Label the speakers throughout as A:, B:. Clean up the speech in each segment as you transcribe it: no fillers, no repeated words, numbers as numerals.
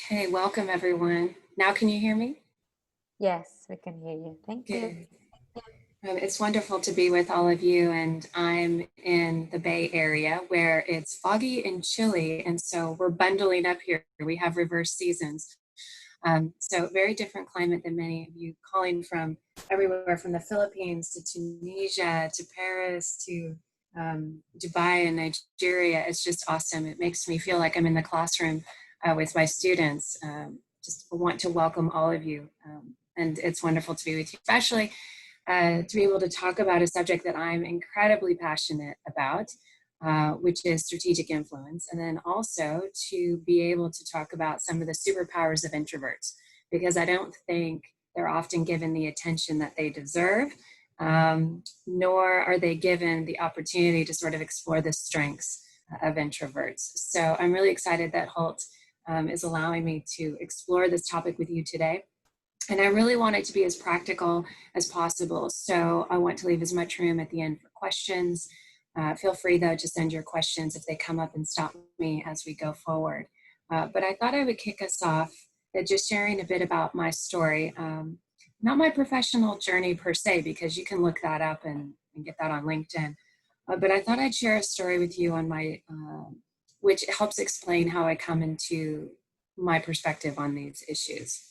A: Okay, welcome everyone. Now can you hear me?
B: Yes, we can hear you. Thank you.
A: Good. It's wonderful to be with all of you, and I'm in the Bay Area where it's foggy and chilly, and so we're bundling up here. We have reverse seasons. So very different climate than many of you, calling from everywhere from the Philippines to Tunisia to Paris to Dubai and Nigeria. It's just awesome. It makes me feel like I'm in the classroom with my students. Just want to welcome all of you. And it's wonderful to be with you, especially to be able to talk about a subject that I'm incredibly passionate about, which is strategic influence, and then also to be able to talk about some of the superpowers of introverts, because I don't think they're often given the attention that they deserve, nor are they given the opportunity to sort of explore the strengths of introverts. So I'm really excited that Holt is allowing me to explore this topic with you today. And I really want it to be as practical as possible. So I want to leave as much room at the end for questions. Feel free, though, to send your questions if they come up and stop me as we go forward. But I thought I would kick us off just sharing a bit about my story. Not my professional journey per se, because you can look that up and get that on LinkedIn. But I thought I'd share a story with you on my, which helps explain how I come into my perspective on these issues.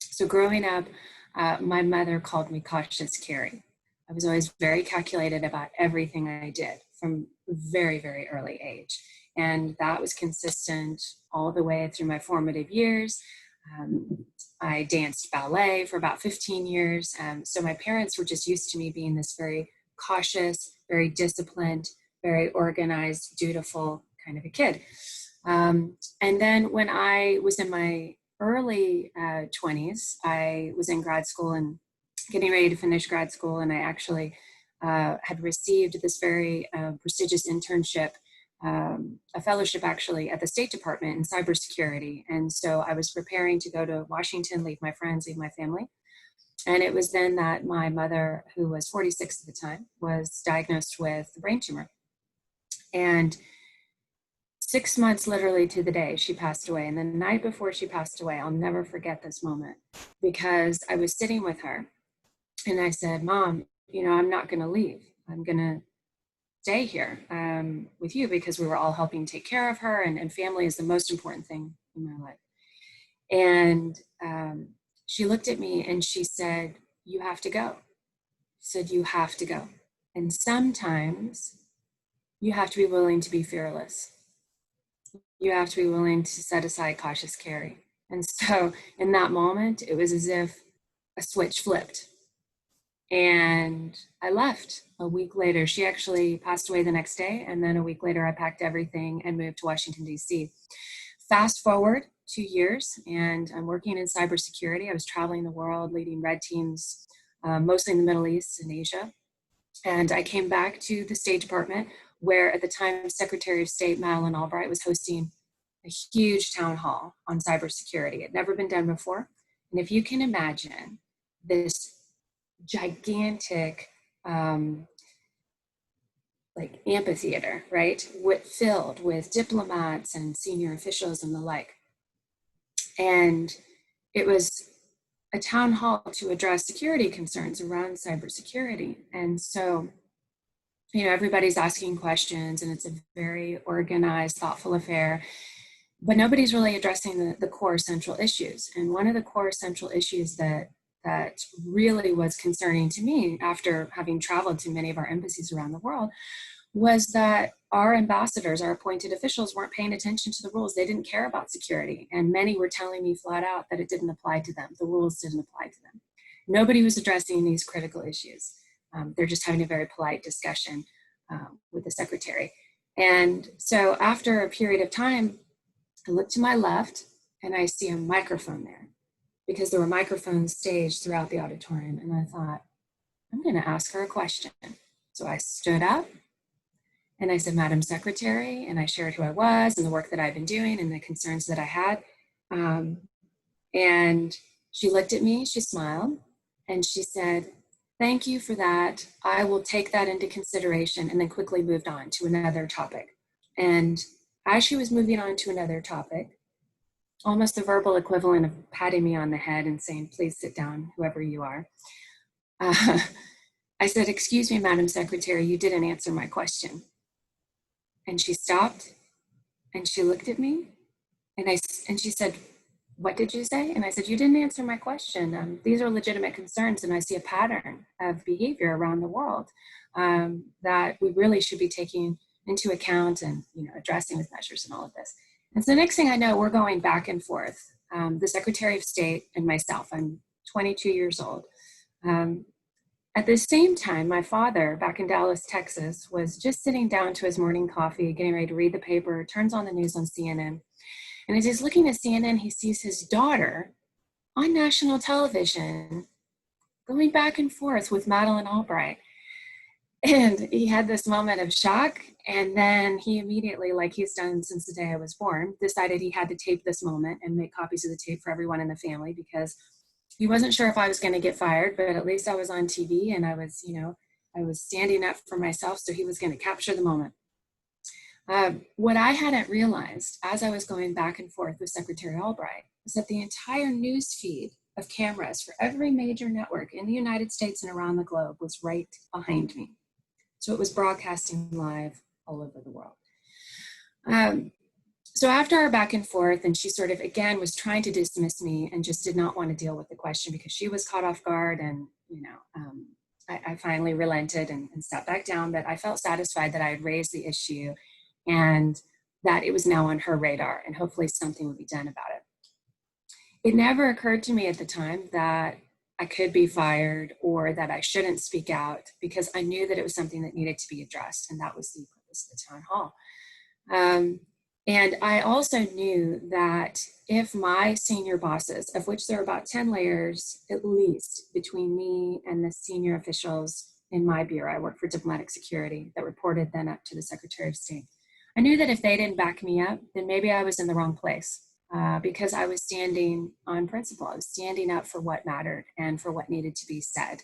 A: So growing up, my mother called me cautious Carrie. I was always very calculated about everything I did from a very, very early age. And that was consistent all the way through my formative years. I danced ballet for about 15 years. So my parents were just used to me being this very cautious, very disciplined, very organized, dutiful kind of a kid. And then when I was in my early 20s, I was in grad school and getting ready to finish grad school, and I actually had received this very prestigious internship, a fellowship actually, at the State Department in cybersecurity. And so I was preparing to go to Washington, leave my friends, leave my family. And it was then that my mother, who was 46 at the time, was diagnosed with a brain tumor. And 6 months literally to the day, she passed away. And the night before she passed away, I'll never forget this moment, because I was sitting with her and I said, Mom, I'm not going to leave. I'm going to stay here with you, because we were all helping take care of her, and family is the most important thing in my life. And she looked at me and she said, you have to go. She said, you have to go. And sometimes you have to be willing to be fearless. You have to be willing to set aside cautious Carrie. And so in that moment, it was as if a switch flipped. And I left a week later. She actually passed away the next day. And then a week later, I packed everything and moved to Washington, D.C. Fast forward 2 years, and I'm working in cybersecurity. I was traveling the world, leading red teams, mostly in the Middle East and Asia. And I came back to the State Department, where at the time Secretary of State Madeleine Albright was hosting a huge town hall on cybersecurity. It had never been done before. And if you can imagine this gigantic like amphitheater, right? Filled with diplomats and senior officials and the like. And it was a town hall to address security concerns around cybersecurity. And so, everybody's asking questions, and it's a very organized, thoughtful affair, but nobody's really addressing the core central issues. And one of the core central issues that really was concerning to me, after having traveled to many of our embassies around the world, was that our ambassadors, our appointed officials, weren't paying attention to the rules. They didn't care about security. And many were telling me flat out that it didn't apply to them. The rules didn't apply to them. Nobody was addressing these critical issues. They're just having a very polite discussion with the secretary. And so after a period of time, I look to my left and I see a microphone there, because there were microphones staged throughout the auditorium. And I thought, I'm going to ask her a question. So I stood up and I said, Madam Secretary, and I shared who I was and the work that I've been doing and the concerns that I had. And she looked at me, she smiled, and she said, thank you for that. I will take that into consideration, and then quickly moved on to another topic. And as she was moving on to another topic, almost the verbal equivalent of patting me on the head and saying, please sit down, whoever you are. I said, excuse me, Madam Secretary, you didn't answer my question. And she stopped and she looked at me and she said, what did you say? And I said, you didn't answer my question. These are legitimate concerns, and I see a pattern of behavior around the world that we really should be taking into account and addressing with measures and all of this. And so the next thing I know, we're going back and forth. The Secretary of State and myself, I'm 22 years old. At the same time, my father, back in Dallas, Texas, was just sitting down to his morning coffee, getting ready to read the paper, turns on the news on CNN. And as he's looking at CNN, he sees his daughter on national television going back and forth with Madeleine Albright. And he had this moment of shock. And then he immediately, like he's done since the day I was born, decided he had to tape this moment and make copies of the tape for everyone in the family, because he wasn't sure if I was going to get fired, but at least I was on TV and I was standing up for myself. So he was going to capture the moment. What I hadn't realized as I was going back and forth with Secretary Albright was that the entire news feed of cameras for every major network in the United States and around the globe was right behind me. So it was broadcasting live all over the world. So after our back and forth, and she sort of, again, was trying to dismiss me and just did not want to deal with the question because she was caught off guard. And, I finally relented and sat back down, but I felt satisfied that I had raised the issue and that it was now on her radar and hopefully something would be done about it. It never occurred to me at the time that I could be fired or that I shouldn't speak out, because I knew that it was something that needed to be addressed, and that was the purpose of the town hall. And I also knew that if my senior bosses, of which there are about 10 layers at least between me and the senior officials in my bureau, I work for diplomatic security, that reported then up to the Secretary of State. I knew that if they didn't back me up, then maybe I was in the wrong place, because I was standing on principle. I was standing up for what mattered and for what needed to be said.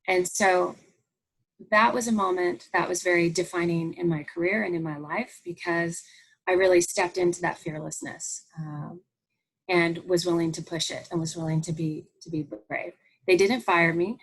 A: And so that was a moment that was very defining in my career and in my life, because I really stepped into that fearlessness and was willing to push it and was willing to be brave. They didn't fire me.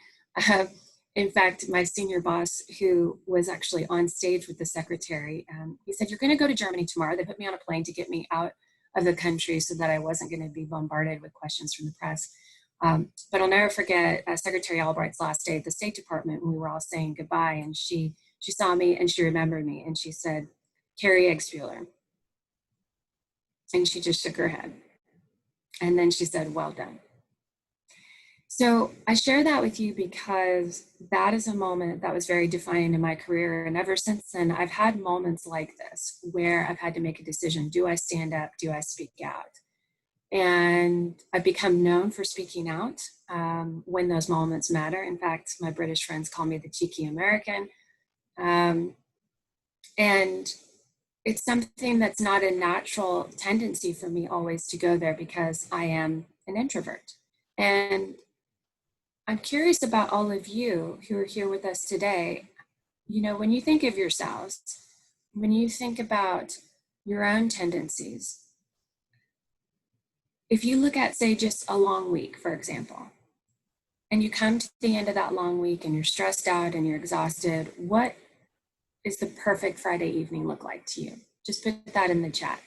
A: In fact, my senior boss, who was actually on stage with the secretary, he said, "You're going to go to Germany tomorrow." They put me on a plane to get me out of the country so that I wasn't going to be bombarded with questions from the press. But I'll never forget Secretary Albright's last day at the State Department when we were all saying goodbye, and she saw me and she remembered me and she said, "Carrie Eggsbuehler." And she just shook her head. And then she said, "Well done." So I share that with you because that is a moment that was very defining in my career. And ever since then, I've had moments like this where I've had to make a decision. Do I stand up? Do I speak out? And I've become known for speaking out when those moments matter. In fact, my British friends call me the cheeky American. And it's something that's not a natural tendency for me always to go there, because I am an introvert. And I'm curious about all of you who are here with us today. You know, when you think of yourselves, when you think about your own tendencies, if you look at, say, just a long week, for example, and you come to the end of that long week and you're stressed out and you're exhausted, what is the perfect Friday evening look like to you? Just put that in the chat.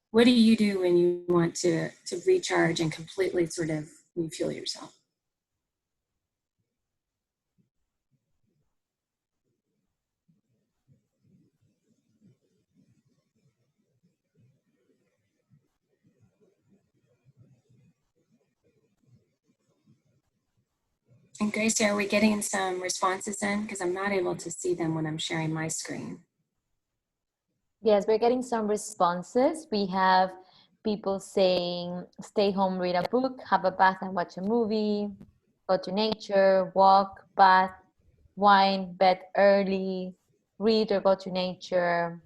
A: What do you do when you want to recharge and completely sort of refuel yourself? And Gracie, are we getting some responses in? Because I'm not able to see them when I'm sharing my screen.
B: Yes, we're getting some responses. We have people saying, stay home, read a book, have a bath and watch a movie, go to nature, walk, bath, wine, bed early, read or go to nature,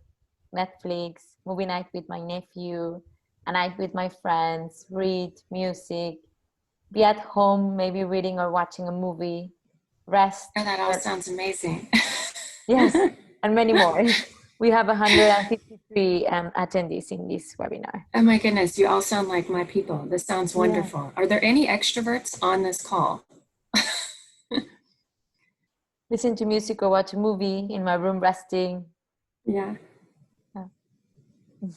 B: Netflix, movie night with my nephew, a night with my friends, read, music, be at home, maybe reading or watching a movie, rest.
A: Oh, that all sounds amazing.
B: Yes, and many more. We have 153 attendees in this webinar.
A: Oh my goodness, you all sound like my people. This sounds
B: Yeah.
A: wonderful. Are there any extroverts on this call?
B: Listen to music or watch a movie in my room resting.
A: Yeah.
B: Yeah.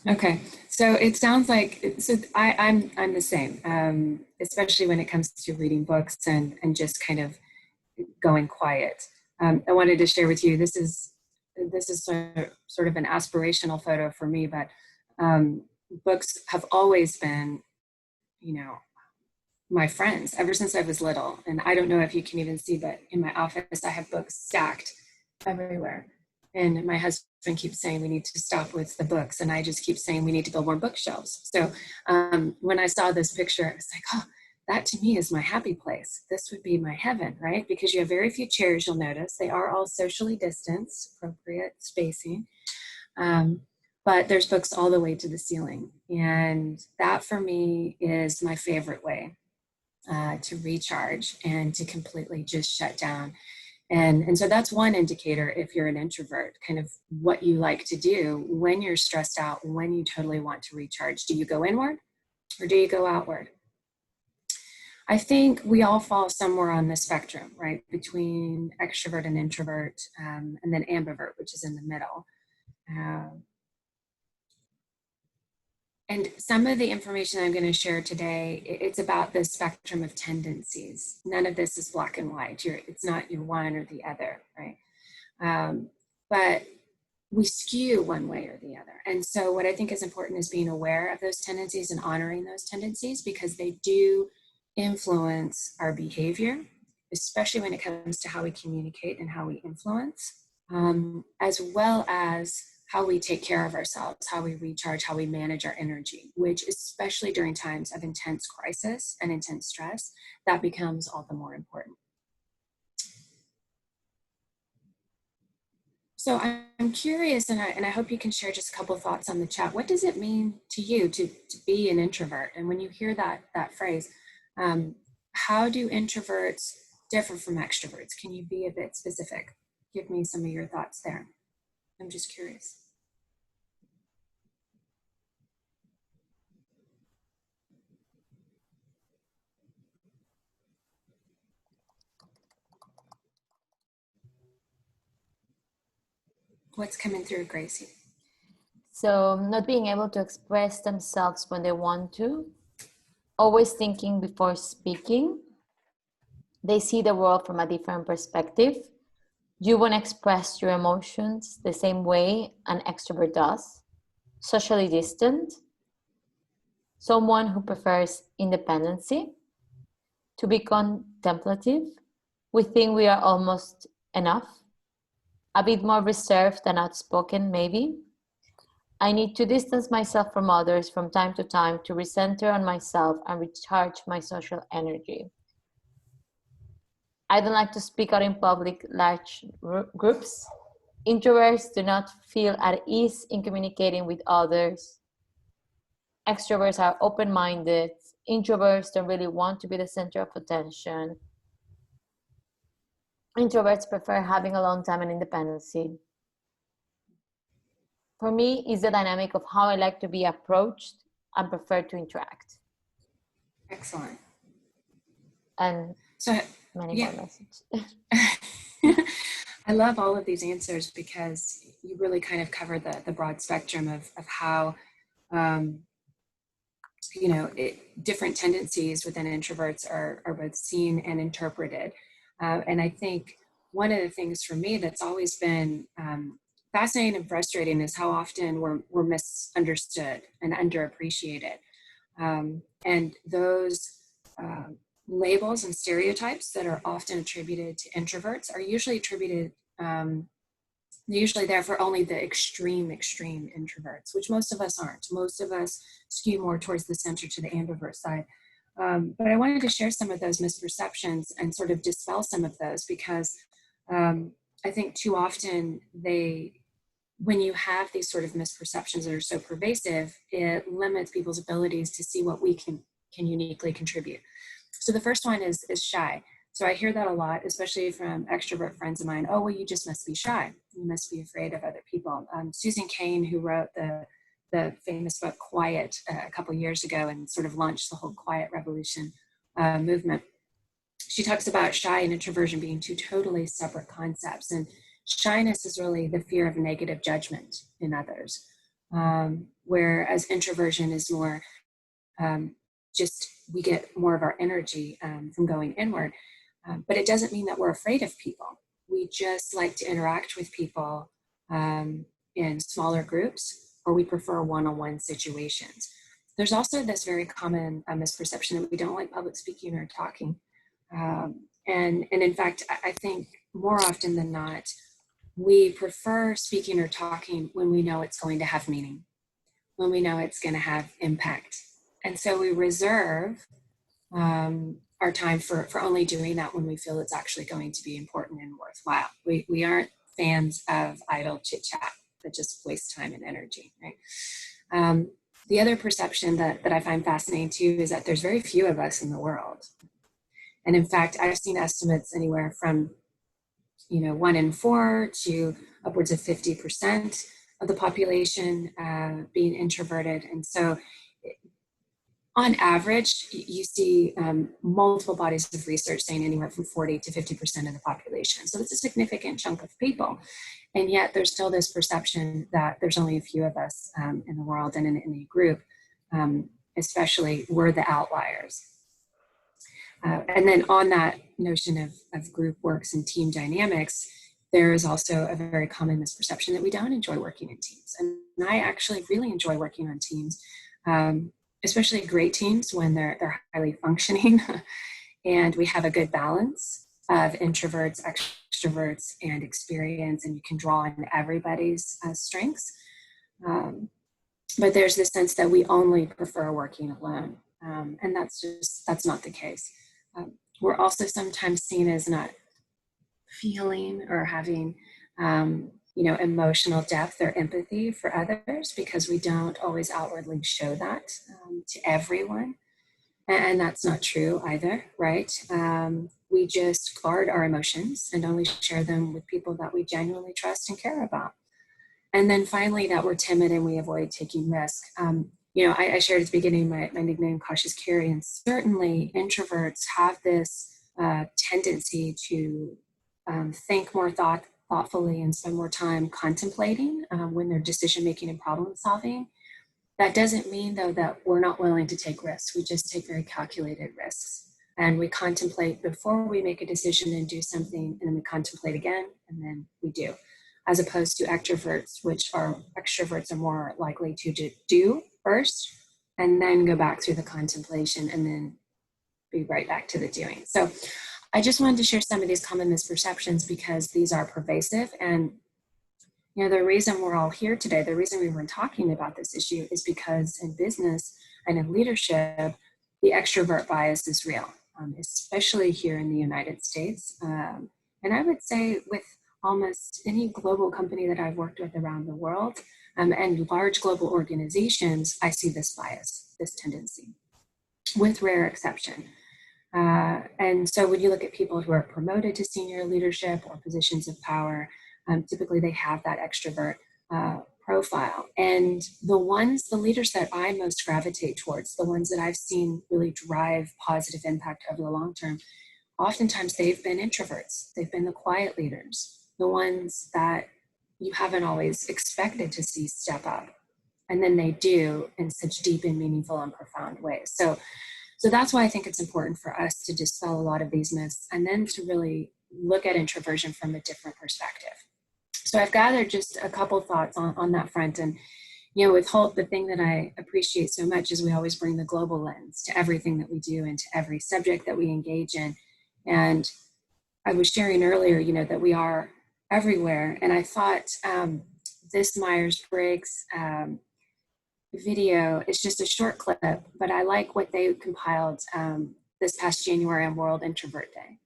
A: Okay, so it sounds like, so I'm the same, especially when it comes to reading books and just kind of going quiet. I wanted to share with you, this is sort of an aspirational photo for me, but books have always been, you know, my friends ever since I was little. And I don't know if you can even see, but in my office, I have books stacked everywhere. And my husband keeps saying we need to stop with the books. And I just keep saying we need to build more bookshelves. So when I saw this picture, I was like, oh, that to me is my happy place. This would be my heaven, right? Because you have very few chairs, you'll notice. They are all socially distanced, appropriate spacing. But there's books all the way to the ceiling. And that for me is my favorite way to recharge and to completely just shut down. And so that's one indicator if you're an introvert, kind of what you like to do when you're stressed out, when you totally want to recharge. Do you go inward or do you go outward? I think we all fall somewhere on the spectrum, right? Between extrovert and introvert, and then ambivert, which is in the middle. And some of the information I'm going to share today, it's about the spectrum of tendencies. None of this is black and white. It's not your one or the other, right? But we skew one way or the other. And so what I think is important is being aware of those tendencies and honoring those tendencies, because they do influence our behavior, especially when it comes to how we communicate and how we influence, as well as how we take care of ourselves, how we recharge, how we manage our energy, which especially during times of intense crisis and intense stress, that becomes all the more important. So I'm curious, and I hope you can share just a couple of thoughts on the chat. What does it mean to you to be an introvert? And when you hear that phrase, how do introverts differ from extroverts? Can you be a bit specific? Give me some of your thoughts there. I'm just curious. What's coming through, Gracie?
B: So not being able to express themselves when they want to, always thinking before speaking. They see the world from a different perspective. You won't express your emotions the same way an extrovert does. Socially distant. Someone who prefers independency. To be contemplative. We think we are almost enough. A bit more reserved and outspoken, maybe. I need to distance myself from others from time to time to recenter on myself and recharge my social energy. I don't like to speak out in public, large groups. Introverts do not feel at ease in communicating with others. Extroverts are open-minded. Introverts don't really want to be the center of attention. Introverts prefer having alone time and independency. For me, it's the dynamic of how I like to be approached and prefer to interact.
A: Excellent.
B: And
A: so
B: many more messages.
A: I love all of these answers because you really kind of cover the broad spectrum of how, different tendencies within introverts are both seen and interpreted. And I think one of the things for me that's always been fascinating and frustrating is how often we're misunderstood and underappreciated. And those labels and stereotypes that are often attributed to introverts are usually attributed, usually there for only the extreme introverts, which most of us aren't. Most of us skew more towards the center to the ambivert side. But I wanted to share some of those misperceptions and sort of dispel some of those, because I think too often when you have these sort of misperceptions that are so pervasive, it limits people's abilities to see what we can uniquely contribute. So the first one is shy. So I hear that a lot, especially from extrovert friends of mine. Oh, well, you just must be shy. You must be afraid of other people. Susan Cain, who wrote the famous book Quiet a couple years ago and sort of launched the whole quiet revolution movement, she talks about shy and introversion being two totally separate concepts. And shyness is really the fear of negative judgment in others, whereas introversion is more just we get more of our energy from going inward. But it doesn't mean that we're afraid of people. We just like to interact with people in smaller groups, or we prefer one-on-one situations. There's also this very common misperception that we don't like public speaking or talking. And in fact, I think more often than not, we prefer speaking or talking when we know it's going to have meaning, when we know it's going to have impact. And so we reserve our time for only doing that when we feel it's actually going to be important and worthwhile. We aren't fans of idle chit chat that just wastes time and energy, right? The other perception that I find fascinating too is that there's very few of us in the world. And in fact, I've seen estimates anywhere from 1 in 4 to upwards of 50% of the population being introverted. And so on average, you see multiple bodies of research saying anywhere from 40 to 50% of the population. So it's a significant chunk of people. And yet there's still this perception that there's only a few of us in the world and in a group, especially we're the outliers. And then on that notion of group works and team dynamics, there is also a very common misperception that we don't enjoy working in teams. And I actually really enjoy working on teams, especially great teams when they're highly functioning and we have a good balance of introverts, extroverts, and experience, and you can draw on everybody's strengths. But there's this sense that we only prefer working alone. And that's not the case. We're also sometimes seen as not feeling or having, emotional depth or empathy for others because we don't always outwardly show that to everyone. And that's not true either, right? We just guard our emotions and only share them with people that we genuinely trust and care about. And then finally, that we're timid and we avoid taking risk. I shared at the beginning my nickname, Cautious Carrie, and certainly introverts have this tendency to think more thoughtfully and spend more time contemplating when they're decision making and problem solving. That doesn't mean, though, that we're not willing to take risks. We just take very calculated risks. And we contemplate before we make a decision and do something, and then we contemplate again, and then we do. As opposed to extroverts, extroverts are more likely to do first, and then go back through the contemplation, and then be right back to the doing. So I just wanted to share some of these common misperceptions because these are pervasive. And the reason we're all here today, the reason we were talking about this issue is because in business and in leadership, the extrovert bias is real, especially here in the United States. And I would say with almost any global company that I've worked with around the world and large global organizations, I see this bias, this tendency, with rare exception. And so when you look at people who are promoted to senior leadership or positions of power, typically they have that extrovert profile. And the leaders that I most gravitate towards, the ones that I've seen really drive positive impact over the long term, oftentimes they've been introverts. They've been the quiet leaders, the ones that you haven't always expected to see step up. And then they do in such deep and meaningful and profound ways. So that's why I think it's important for us to dispel a lot of these myths and then to really look at introversion from a different perspective. So I've gathered just a couple thoughts on that front. And, with Holt, the thing that I appreciate so much is we always bring the global lens to everything that we do and to every subject that we engage in. And I was sharing earlier, that we are everywhere. And I thought this Myers-Briggs video is just a short clip, but I like what they compiled this past January on World Introvert Day.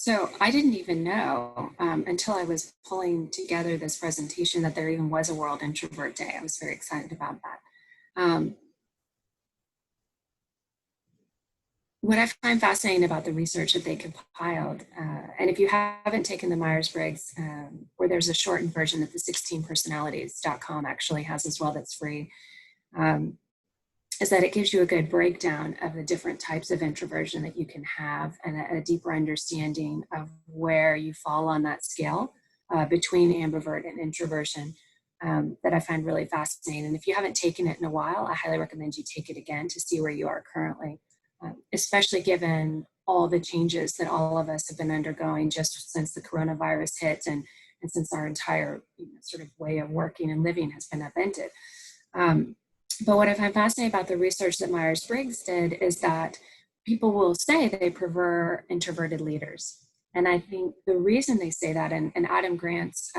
A: So I didn't even know until I was pulling together this presentation that there even was a World Introvert Day. I was very excited about that. What I find fascinating about the research that they compiled, and if you haven't taken the Myers-Briggs, where there's a shortened version that the 16personalities.com actually has as well that's free, is that it gives you a good breakdown of the different types of introversion that you can have and a deeper understanding of where you fall on that scale between ambivert and introversion that I find really fascinating. And if you haven't taken it in a while, I highly recommend you take it again to see where you are currently, especially given all the changes that all of us have been undergoing just since the coronavirus hit and since our entire sort of way of working and living has been upended. But what I find fascinating about the research that Myers-Briggs did is that people will say they prefer introverted leaders. And I think the reason they say that, and Adam Grant's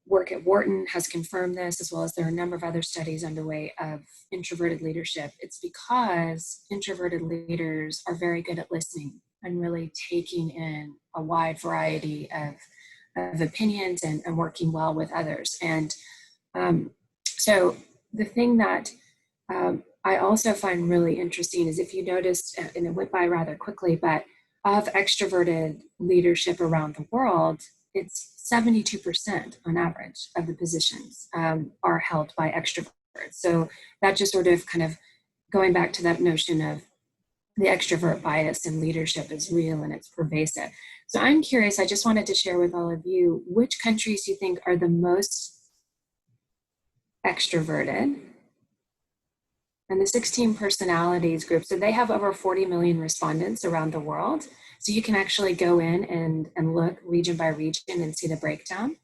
A: work at Wharton has confirmed this, as well as there are a number of other studies underway of introverted leadership. It's because introverted leaders are very good at listening and really taking in a wide variety of opinions and working well with others. And so the thing that I also find really interesting is if you noticed, and it went by rather quickly, but of extroverted leadership around the world, it's 72% on average of the positions are held by extroverts. So that just sort of kind of going back to that notion of the extrovert bias in leadership is real and it's pervasive. So I'm curious, I just wanted to share with all of you, which countries you think are the most extroverted, and the 16 personalities group. So they have over 40 million respondents around the world. So you can actually go in and look region by region and see the breakdown.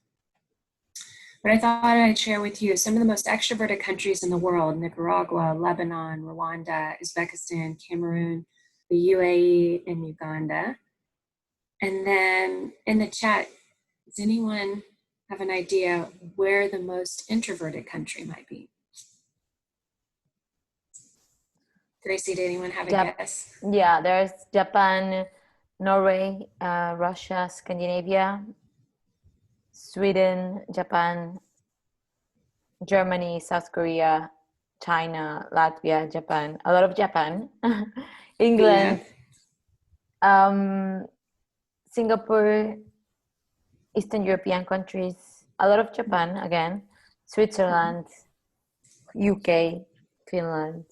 A: But I thought I'd share with you some of the most extroverted countries in the world: Nicaragua, Lebanon, Rwanda, Uzbekistan, Cameroon, the UAE, and Uganda. And then in the chat, does anyone have an idea where the most introverted country might be? Gracie, did anyone have a guess?
B: Yeah, there's Japan, Norway, Russia, Scandinavia, Sweden, Japan, Germany, South Korea, China, Latvia, Japan, a lot of Japan, England, Singapore, Eastern European countries, a lot of Japan again, Switzerland, UK, Finland,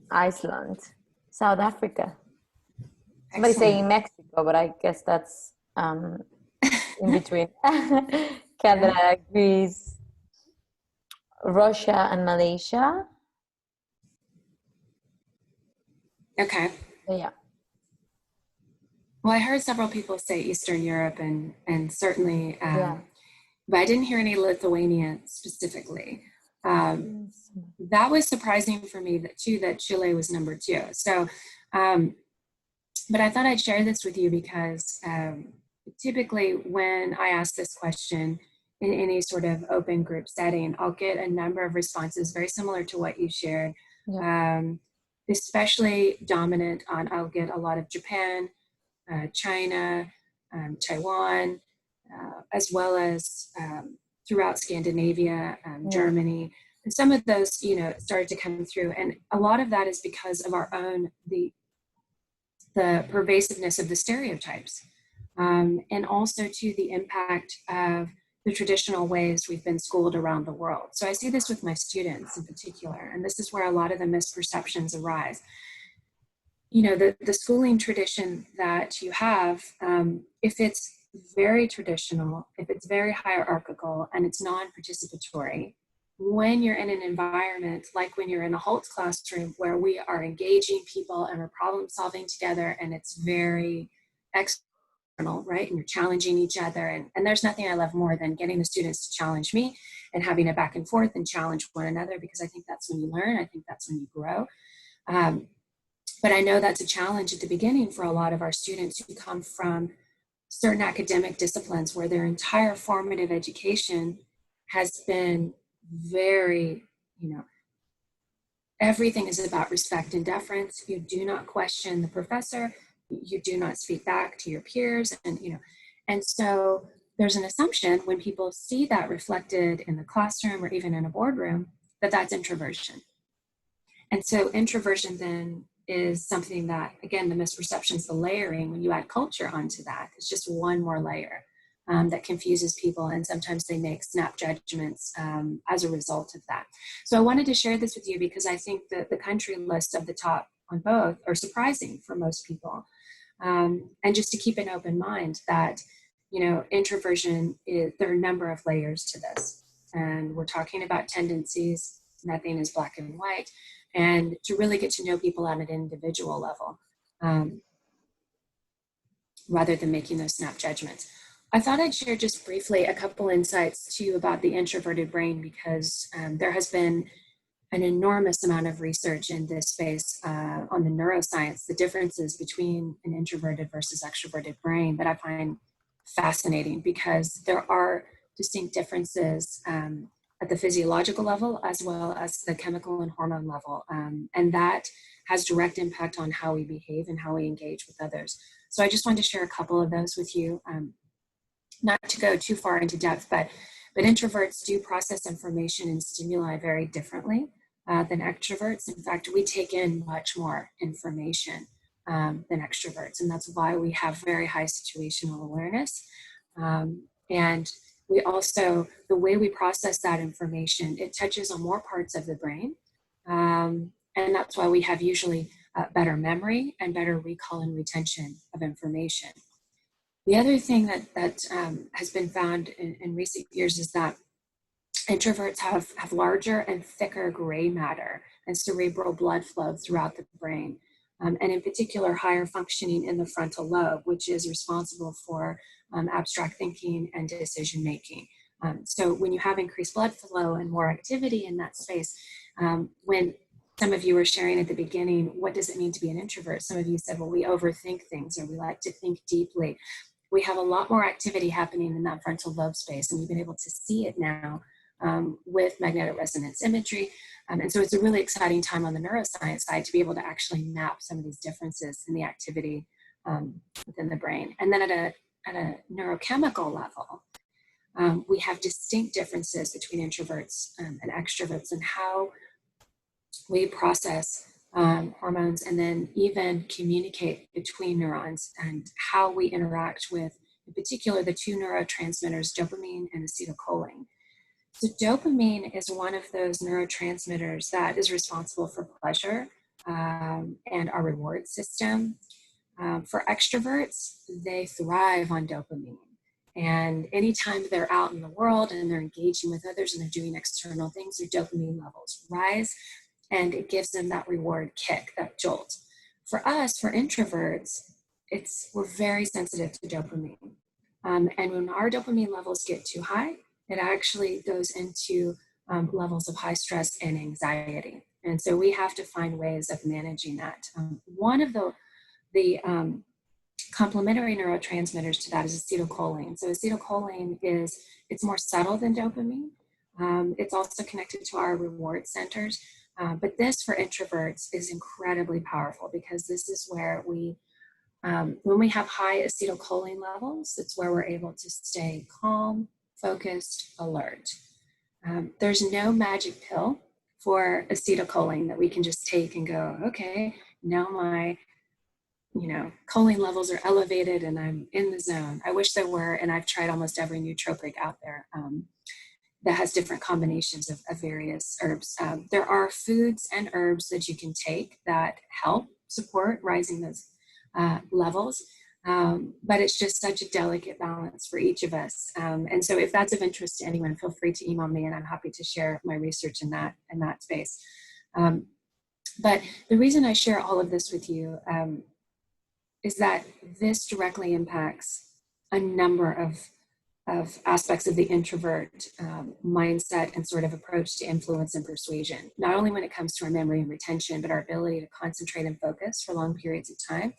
B: Iceland, South Africa. Somebody saying Mexico, but I guess that's in between. Canada, Greece, Russia, and Malaysia.
A: Okay.
B: So, yeah.
A: Well, I heard several people say Eastern Europe and certainly, but I didn't hear any Lithuania specifically. That was surprising for me that Chile was number 2. So, but I thought I'd share this with you because typically when I ask this question in any sort of open group setting, I'll get a number of responses very similar to what you shared. Especially dominant on, I'll get a lot of Japan, China, Taiwan, as well as throughout Scandinavia, Germany. And some of those, started to come through. And a lot of that is because of our own, the pervasiveness of the stereotypes, and also to the impact of the traditional ways we've been schooled around the world. So I see this with my students in particular, and this is where a lot of the misperceptions arise. The schooling tradition that you have, if it's very traditional, if it's very hierarchical and it's non-participatory, when you're in an environment like when you're in a Holtz classroom where we are engaging people and we're problem solving together and it's very external, right? And you're challenging each other. And there's nothing I love more than getting the students to challenge me and having a back and forth and challenge one another, because I think that's when you learn. I think that's when you grow. But I know that's a challenge at the beginning for a lot of our students who come from certain academic disciplines where their entire formative education has been very, everything is about respect and deference. You do not question the professor. you do not speak back to your peers, and so there's an assumption when people see that reflected in the classroom or even in a boardroom that that's introversion. And so introversion then is something that, again, the misperceptions, the layering, when you add culture onto that, it's just one more layer that confuses people, and sometimes they make snap judgments as a result of that. So I wanted to share this with you because I think that the country lists of the top on both are surprising for most people. And just to keep an open mind that, introversion there are a number of layers to this. And we're talking about tendencies. Nothing is black and white. And to really get to know people on an individual level, rather than making those snap judgments. I thought I'd share just briefly a couple insights to you about the introverted brain, because there has been an enormous amount of research in this space on the neuroscience, the differences between an introverted versus extroverted brain that I find fascinating, because there are distinct differences at the physiological level as well as the chemical and hormone level. And that has direct impact on how we behave and how we engage with others. So I just wanted to share a couple of those with you, not to go too far into depth, but introverts do process information and stimuli very differently than extroverts. In fact, we take in much more information than extroverts, and that's why we have very high situational awareness. And we also, the way we process that information, it touches on more parts of the brain. And that's why we have usually better memory and better recall and retention of information. The other thing that has been found in recent years is that introverts have larger and thicker gray matter and cerebral blood flow throughout the brain, and in particular, higher functioning in the frontal lobe, which is responsible for abstract thinking and decision making. So when you have increased blood flow and more activity in that space, when some of you were sharing at the beginning, what does it mean to be an introvert? Some of you said, well, we overthink things, or we like to think deeply. We have a lot more activity happening in that frontal lobe space, and we've been able to see it now with magnetic resonance imagery. And so it's a really exciting time on the neuroscience side to be able to actually map some of these differences in the activity within the brain. And then at a neurochemical level, we have distinct differences between introverts and extroverts, and how we process hormones and then even communicate between neurons, and how we interact with, in particular, the two neurotransmitters, dopamine and acetylcholine. So dopamine is one of those neurotransmitters that is responsible for pleasure and our reward system. For extroverts, they thrive on dopamine. And anytime they're out in the world and they're engaging with others and they're doing external things, their dopamine levels rise, and it gives them that reward kick, that jolt. For us, for introverts, we're very sensitive to dopamine. And when our dopamine levels get too high, it actually goes into levels of high stress and anxiety. And so we have to find ways of managing that. One of the complementary neurotransmitters to that is acetylcholine. So acetylcholine it's more subtle than dopamine. It's also connected to our reward centers. But this, for introverts, is incredibly powerful, because this is where when we have high acetylcholine levels, it's where we're able to stay calm, focused, alert. There's no magic pill for acetylcholine that we can just take and go, okay, now my choline levels are elevated and I'm in the zone. I wish there were, and I've tried almost every nootropic out there that has different combinations of various herbs. There are foods and herbs that you can take that help support rising those levels, but it's just such a delicate balance for each of us. And so if that's of interest to anyone, feel free to email me, and I'm happy to share my research in that space. But the reason I share all of this with you is that this directly impacts a number of aspects of the introvert mindset and sort of approach to influence and persuasion, not only when it comes to our memory and retention, but our ability to concentrate and focus for long periods of time.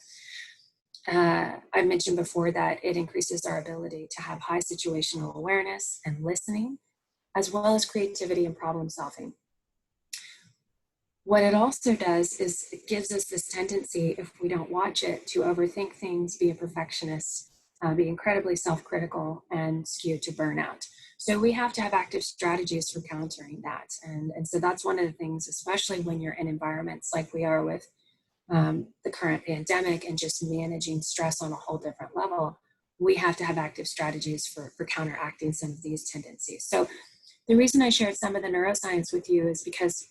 A: I mentioned before that it increases our ability to have high situational awareness and listening, as well as creativity and problem solving. What it also does is it gives us this tendency, if we don't watch it, to overthink things, be a perfectionist, be incredibly self-critical, and skew to burnout. So we have to have active strategies for countering that. And so that's one of the things, especially when you're in environments like we are with the current pandemic and just managing stress on a whole different level, we have to have active strategies for counteracting some of these tendencies. So the reason I shared some of the neuroscience with you is because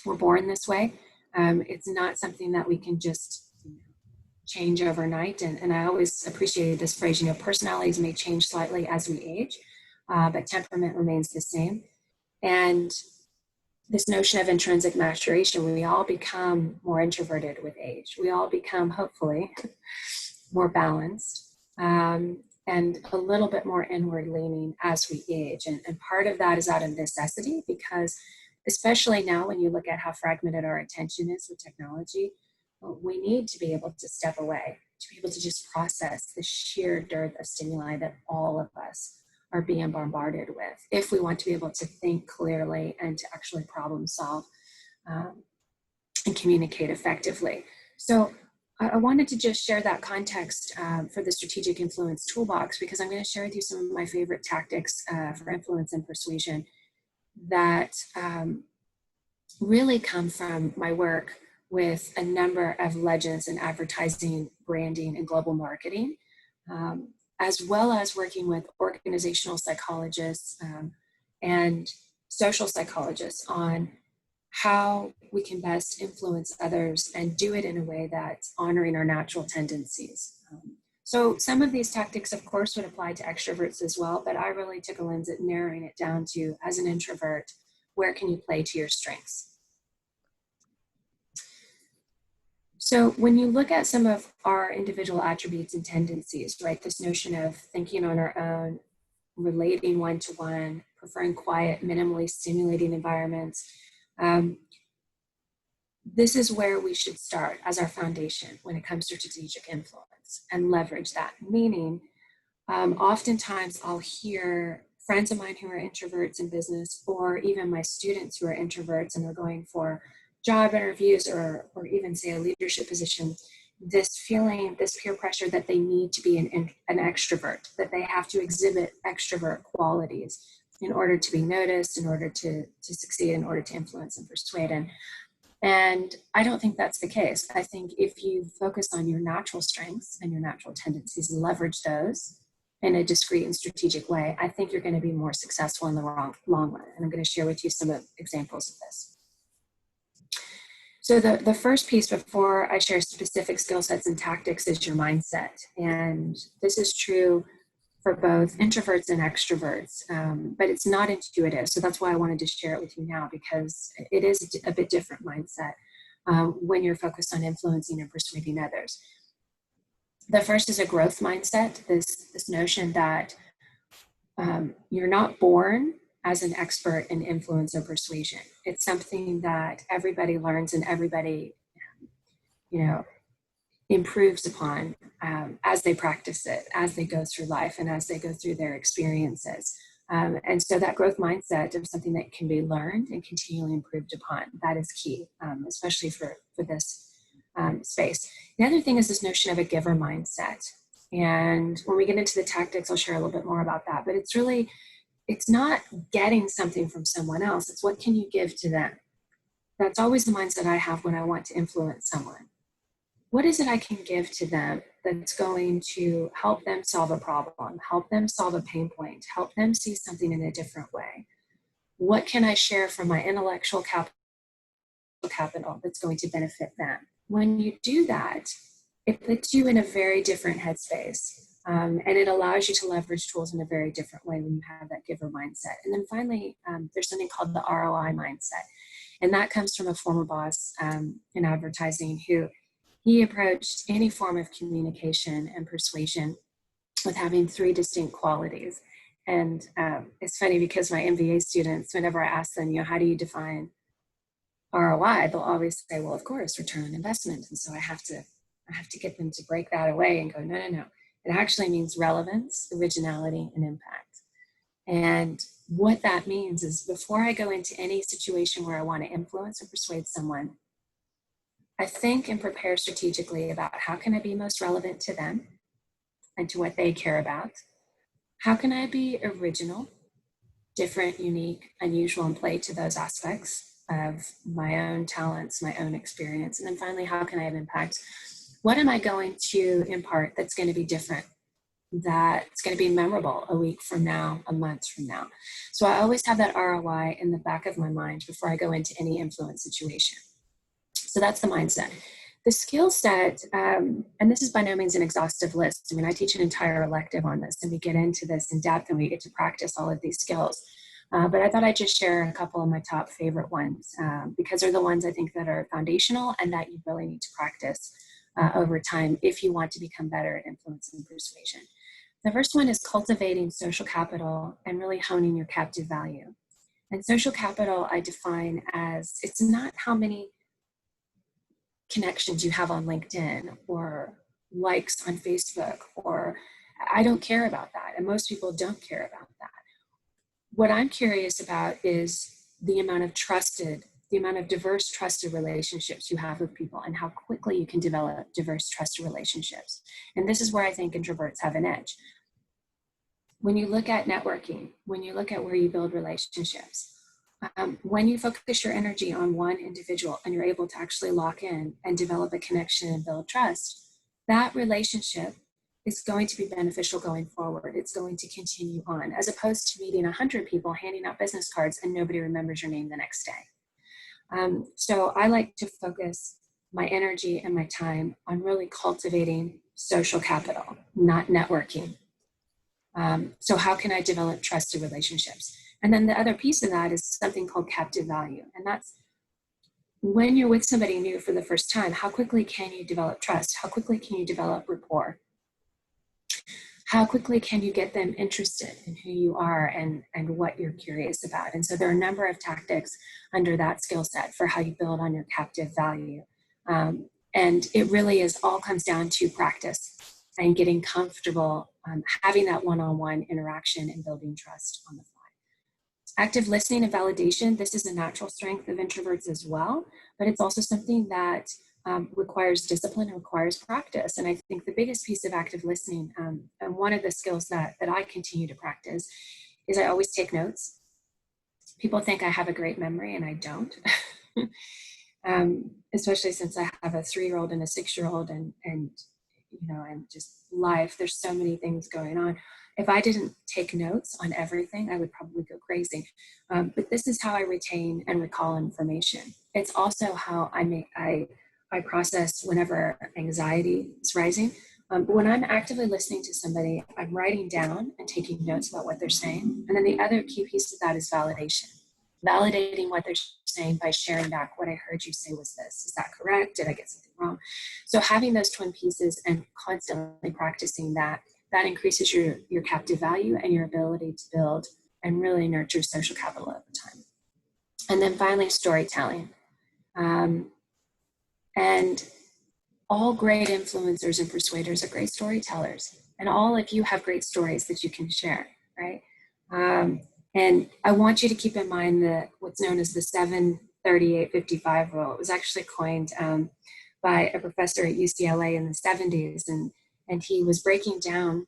A: we're born this way. It's not something that we can just change overnight. And I always appreciated this phrase, personalities may change slightly as we age, but temperament remains the same. And this notion of intrinsic maturation, we all become more introverted with age. We all become, hopefully, more balanced, and a little bit more inward leaning as we age. And part of that is out of necessity, because especially now when you look at how fragmented our attention is with technology, we need to be able to step away, to be able to just process the sheer dearth of stimuli that all of us are being bombarded with, if we want to be able to think clearly and to actually problem solve and communicate effectively. So I wanted to just share that context for the Strategic Influence Toolbox, because I'm going to share with you some of my favorite tactics for influence and persuasion that really come from my work with a number of legends in advertising, branding, and global marketing, as well as working with organizational psychologists and social psychologists on how we can best influence others and do it in a way that's honoring our natural tendencies. So some of these tactics, of course, would apply to extroverts as well, but I really took a lens at narrowing it down to, as an introvert, where can you play to your strengths? So when you look at some of our individual attributes and tendencies, right, this notion of thinking on our own, relating one-to-one, preferring quiet, minimally stimulating environments, this is where we should start as our foundation when it comes to strategic influence, and leverage that. Meaning, oftentimes I'll hear friends of mine who are introverts in business, or even my students who are introverts and they're going for job interviews, or even say a leadership position, this feeling, this peer pressure that they need to be an extrovert, that they have to exhibit extrovert qualities in order to be noticed, in order to succeed, in order to influence and persuade. And I don't think that's the case. I think if you focus on your natural strengths and your natural tendencies and leverage those in a discrete and strategic way, I think you're going to be more successful in the long run. And I'm going to share with you some examples of this. So the first piece before I share specific skill sets and tactics is your mindset. And this is true for both introverts and extroverts, but it's not intuitive. So that's why I wanted to share it with you now, because it is a bit different mindset when you're focused on influencing and persuading others. The first is a growth mindset, this notion that you're not born as an expert in influence or persuasion. It's something that everybody learns and everybody, improves upon as they practice it, as they go through life, and as they go through their experiences. And so that growth mindset of something that can be learned and continually improved upon, that is key, especially for this space. The other thing is this notion of a giver mindset. And when we get into the tactics, I'll share a little bit more about that. But it's not getting something from someone else. It's what can you give to them? That's always the mindset I have when I want to influence someone. What is it I can give to them that's going to help them solve a problem, help them solve a pain point, help them see something in a different way? What can I share from my intellectual capital that's going to benefit them? When you do that, it puts you in a very different headspace. And it allows you to leverage tools in a very different way when you have that giver mindset. And then finally, there's something called the ROI mindset. And that comes from a former boss in advertising who he approached any form of communication and persuasion with having three distinct qualities. And it's funny because my MBA students, whenever I ask them, how do you define ROI, they'll always say, well, of course, return on investment. And so I have to get them to break that away and go, no. It actually means relevance, originality, and impact. And What that means is before I go into any situation where I want to influence or persuade someone, I think and prepare strategically about how can I be most relevant to them and to what they care about. How can I be original, different, unique, unusual, and play to those aspects of my own talents, my own experience? And then finally, how can I have impact? What am I going to impart that's going to be different, that's going to be memorable a week from now, a month from now? So I always have that ROI in the back of my mind before I go into any influence situation. So that's the mindset. The skill set, and this is by no means an exhaustive list. I mean, I teach an entire elective on this, and we get into this in depth, and we get to practice all of these skills. But I thought I'd just share a couple of my top favorite ones, because they're the ones I think that are foundational and that you really need to practice over time if you want to become better at influence and persuasion. The first one is cultivating social capital and really honing your captive value. And social capital I define as, it's not how many connections you have on LinkedIn or likes on Facebook, or I don't care about that. And most people don't care about that. What I'm curious about is the amount of diverse trusted relationships you have with people and how quickly you can develop diverse trusted relationships. And this is where I think introverts have an edge. When you look at networking, when you look at where you build relationships, when you focus your energy on one individual and you're able to actually lock in and develop a connection and build trust, that relationship is going to be beneficial going forward. It's going to continue on, as opposed to meeting 100 people, handing out business cards, and nobody remembers your name the next day. So I like to focus my energy and my time on really cultivating social capital, not networking. So how can I develop trusted relationships? And then the other piece of that is something called captive value. And that's when you're with somebody new for the first time, how quickly can you develop trust? How quickly can you develop rapport? How quickly can you get them interested in who you are and what you're curious about? And so there are a number of tactics under that skill set for how you build on your captive value. And it really is all comes down to practice and getting comfortable, having that one-on-one interaction and building trust on the fly. Active listening and validation, this is a natural strength of introverts as well, but it's also something that requires discipline and requires practice. And I think the biggest piece of active listening, and one of the skills that I continue to practice, is I always take notes. People think I have a great memory, and I don't. Especially since I have a 3-year-old and a 6-year-old, and just life. There's so many things going on. If I didn't take notes on everything, I would probably go crazy. But this is how I retain and recall information. It's also how I process whenever anxiety is rising. But when I'm actively listening to somebody, I'm writing down and taking notes about what they're saying. And then the other key piece of that is validation. Validating what they're saying by sharing back, what I heard you say was this. Is that correct? Did I get something wrong? So having those twin pieces and constantly practicing that increases your captive value and your ability to build and really nurture social capital over time. And then finally, storytelling. And all great influencers and persuaders are great storytellers. And all of you have great stories that you can share, right? And I want you to keep in mind that what's known as the 7-38-55 rule. It was actually coined by a professor at UCLA in the 70s. And he was breaking down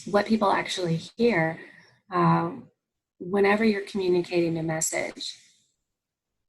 A: what people actually hear whenever you're communicating a message.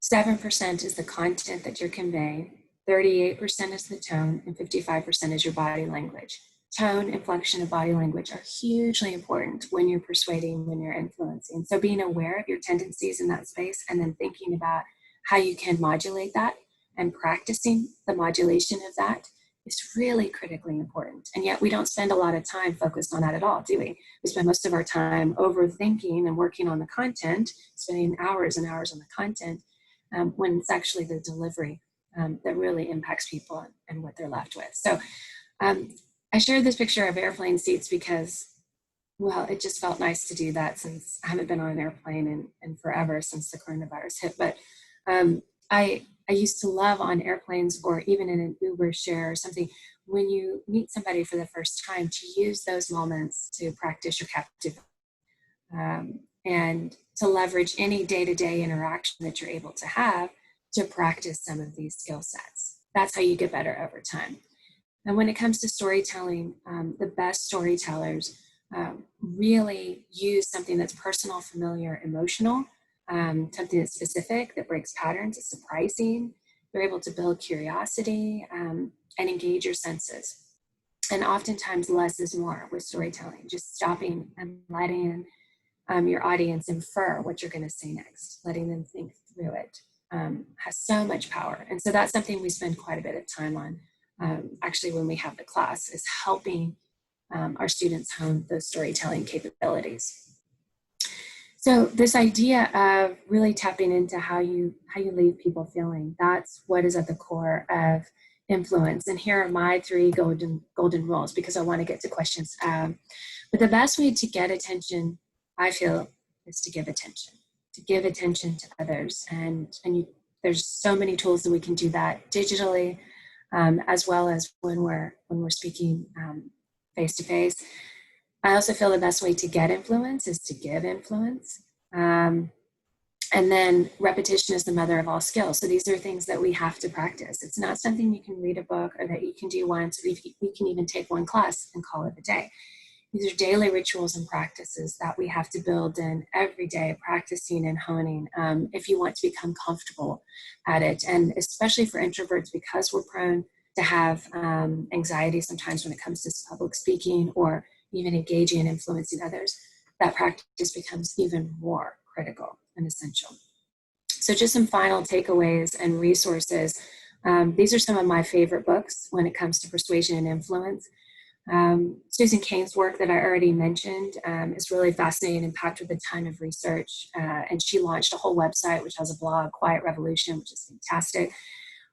A: 7% is the content that you're conveying, 38% is the tone, and 55% is your body language. Tone, inflection, and body language are hugely important when you're persuading, when you're influencing. So being aware of your tendencies in that space and then thinking about how you can modulate that and practicing the modulation of that is really critically important. And yet we don't spend a lot of time focused on that at all, do we? We spend most of our time overthinking and working on the content, spending hours and hours on the content, when it's actually the delivery that really impacts people and what they're left with. So I shared this picture of airplane seats because, well, it just felt nice to do that since I haven't been on an airplane in forever since the coronavirus hit. But I used to love on airplanes or even in an Uber share or something, when you meet somebody for the first time, to use those moments to practice your captive. and to leverage any day-to-day interaction that you're able to have to practice some of these skill sets. That's how you get better over time. And when it comes to storytelling, the best storytellers really use something that's personal, familiar, emotional, something that's specific, that breaks patterns, is surprising. They're able to build curiosity and engage your senses. And oftentimes less is more with storytelling, just stopping and letting your audience infer what you're going to say next, letting them think through it, has so much power. And so that's something we spend quite a bit of time on, actually, when we have the class, is helping our students hone those storytelling capabilities. So this idea of really tapping into how you leave people feeling, that's what is at the core of influence. And here are my 3 golden rules, because I want to get to questions. But the best way to get attention, I feel, is to give attention to others. And there's so many tools that we can do that digitally, as well as when we're speaking face to face. I also feel the best way to get influence is to give influence. And then repetition is the mother of all skills. So these are things that we have to practice. It's not something you can read a book or that you can do once, or you can even take one class and call it a day. These are daily rituals and practices that we have to build in every day, practicing and honing, if you want to become comfortable at it. And especially for introverts, because we're prone to have anxiety sometimes when it comes to public speaking or even engaging and influencing others, that practice becomes even more critical and essential. So just some final takeaways and resources. These are some of my favorite books when it comes to persuasion and influence. Susan Cain's work that I already mentioned is really fascinating and packed with a ton of research. And she launched a whole website, which has a blog, Quiet Revolution, which is fantastic.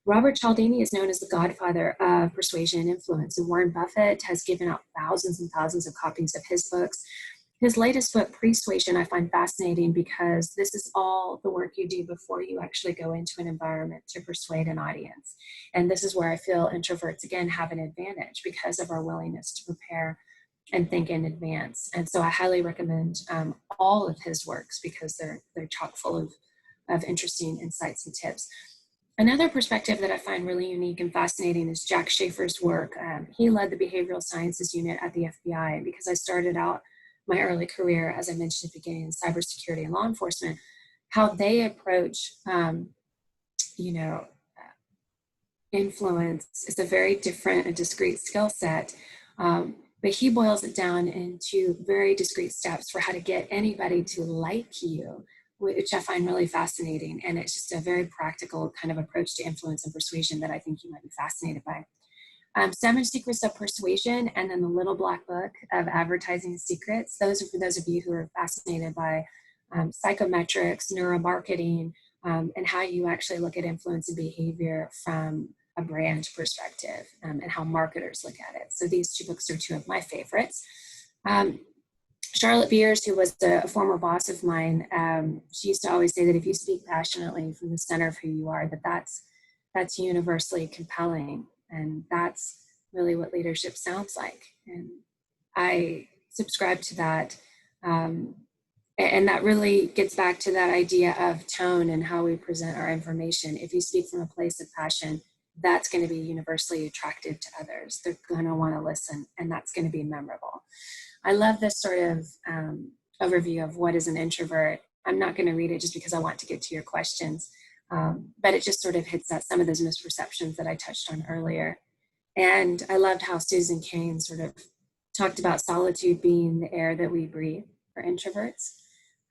A: Robert Cialdini is known as the godfather of persuasion and influence, and Warren Buffett has given out thousands and thousands of copies of his books. His latest book, Persuasion, I find fascinating because this is all the work you do before you actually go into an environment to persuade an audience. And this is where I feel introverts, again, have an advantage because of our willingness to prepare and think in advance. And so I highly recommend all of his works because they're chock full of interesting insights and tips. Another perspective that I find really unique and fascinating is Jack Schaefer's work. He led the behavioral sciences unit at the FBI, and because I started out my early career, as I mentioned at the beginning, in cybersecurity and law enforcement, how they approach, influence is a very different and discrete skill set. But he boils it down into very discrete steps for how to get anybody to like you, which I find really fascinating. And it's just a very practical kind of approach to influence and persuasion that I think you might be fascinated by. 7 Secrets of Persuasion, and then the Little Black Book of Advertising Secrets. Those are for those of you who are fascinated by psychometrics, neuromarketing, and how you actually look at influence and behavior from a brand perspective, and how marketers look at it. So these 2 books are 2 of my favorites. Charlotte Beers, who was a former boss of mine, she used to always say that if you speak passionately from the center of who you are, that's universally compelling. And that's really what leadership sounds like. And I subscribe to that. And that really gets back to that idea of tone and how we present our information. If you speak from a place of passion, that's going to be universally attractive to others. They're going to want to listen, and that's going to be memorable. I love this sort of overview of what is an introvert. I'm not going to read it just because I want to get to your questions. But it just sort of hits at some of those misperceptions that I touched on earlier. And I loved how Susan Cain sort of talked about solitude being the air that we breathe for introverts,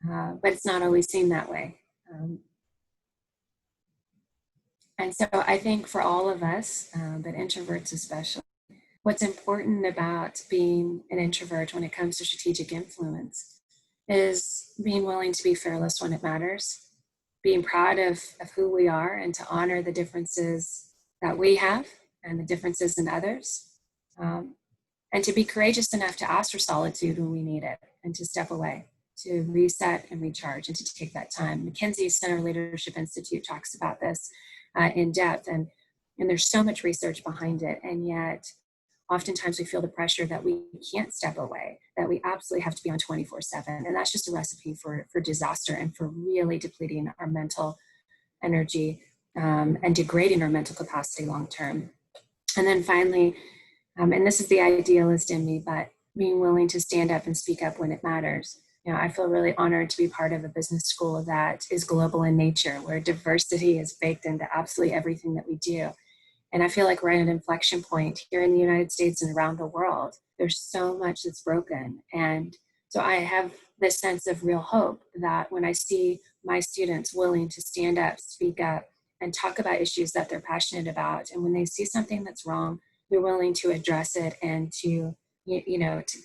A: but it's not always seen that way. And so I think for all of us, but introverts especially, what's important about being an introvert when it comes to strategic influence is being willing to be fearless when it matters, being proud of who we are, and to honor the differences that we have and the differences in others, and to be courageous enough to ask for solitude when we need it, and to step away, to reset and recharge, and to take that time. McKinsey's Center Leadership Institute talks about this in depth, and there's so much research behind it, and yet oftentimes we feel the pressure that we can't step away, that we absolutely have to be on 24/7. And that's just a recipe for disaster and for really depleting our mental energy and degrading our mental capacity long term. And then finally, and this is the idealist in me, but being willing to stand up and speak up when it matters. I feel really honored to be part of a business school that is global in nature, where diversity is baked into absolutely everything that we do. And I feel like we're at an inflection point here in the United States and around the world. There's so much that's broken. And so I have this sense of real hope that when I see my students willing to stand up, speak up, and talk about issues that they're passionate about, and when they see something that's wrong, they're willing to address it and to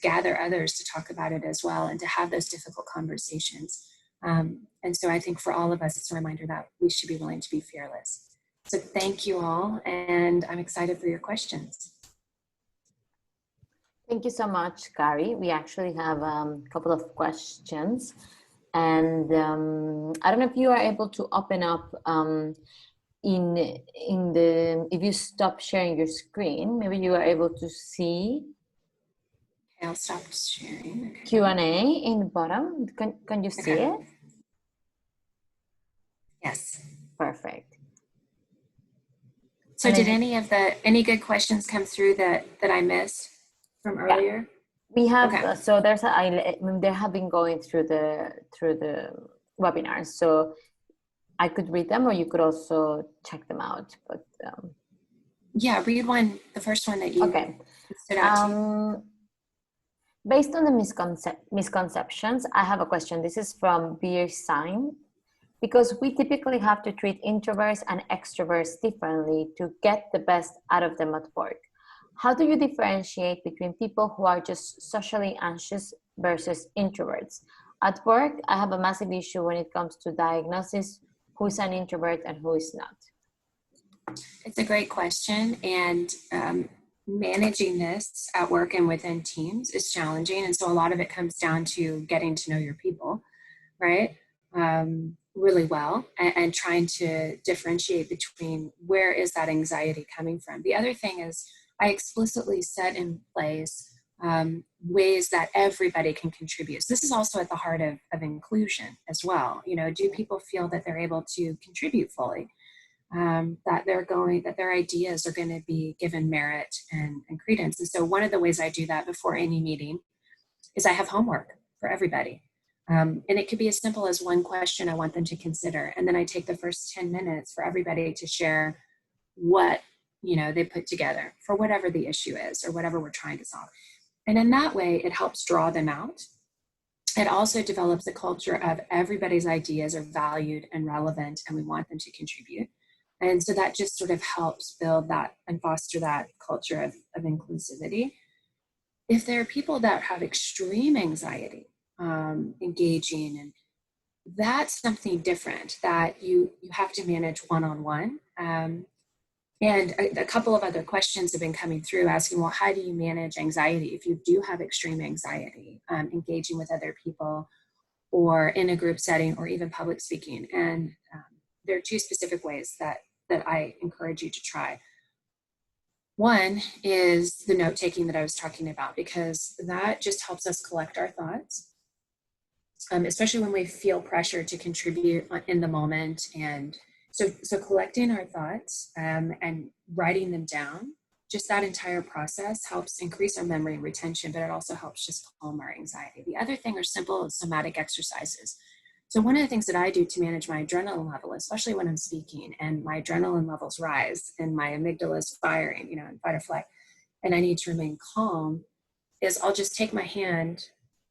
A: gather others to talk about it as well and to have those difficult conversations. And so I think for all of us, it's a reminder that we should be willing to be fearless. So thank you all, and I'm excited for your questions.
B: Thank you so much, Carrie. We actually have a couple of questions. And I don't know if you are able to open up if you stop sharing your screen, maybe you are able to see.
A: I'll stop sharing. Okay.
B: Q&A in the bottom. Can you see it?
A: Yes.
B: Perfect.
A: So did any good questions come through that I missed from earlier?
B: We have, so they have been going through the webinar, so I could read them or you could also check them out. But
A: yeah, read the first one that you stood out to you.
B: Based on the misconceptions, I have a question. This is from Beer Sign. Because we typically have to treat introverts and extroverts differently to get the best out of them at work. How do you differentiate between people who are just socially anxious versus introverts? At work, I have a massive issue when it comes to diagnosis, who is an introvert and who is not.
A: It's a great question, and managing this at work and within teams is challenging. And so a lot of it comes down to getting to know your people, right? Really well, and trying to differentiate between where is that anxiety coming from. The other thing is I explicitly set in place ways that everybody can contribute. So this is also at the heart of inclusion as well. Do people feel that they're able to contribute fully? That their ideas are going to be given merit and credence. And so one of the ways I do that before any meeting is I have homework for everybody. And it could be as simple as one question I want them to consider. And then I take the first 10 minutes for everybody to share what, they put together for whatever the issue is or whatever we're trying to solve. And in that way, it helps draw them out. It also develops a culture of everybody's ideas are valued and relevant, and we want them to contribute. And so that just sort of helps build that and foster that culture of inclusivity. If there are people that have extreme anxiety, engaging, and that's something different that you have to manage one-on-one. And a couple of other questions have been coming through asking, well, how do you manage anxiety if you do have extreme anxiety, engaging with other people or in a group setting or even public speaking? And there are two specific ways that I encourage you to try. One is the note-taking that I was talking about, because that just helps us collect our thoughts. Especially when we feel pressure to contribute in the moment. And so collecting our thoughts and writing them down, just that entire process helps increase our memory and retention, but it also helps just calm our anxiety. The other thing are simple somatic exercises. So one of the things that I do to manage my adrenaline level, especially when I'm speaking and my adrenaline levels rise and my amygdala is firing, in fight or flight, and I need to remain calm, is I'll just take my hand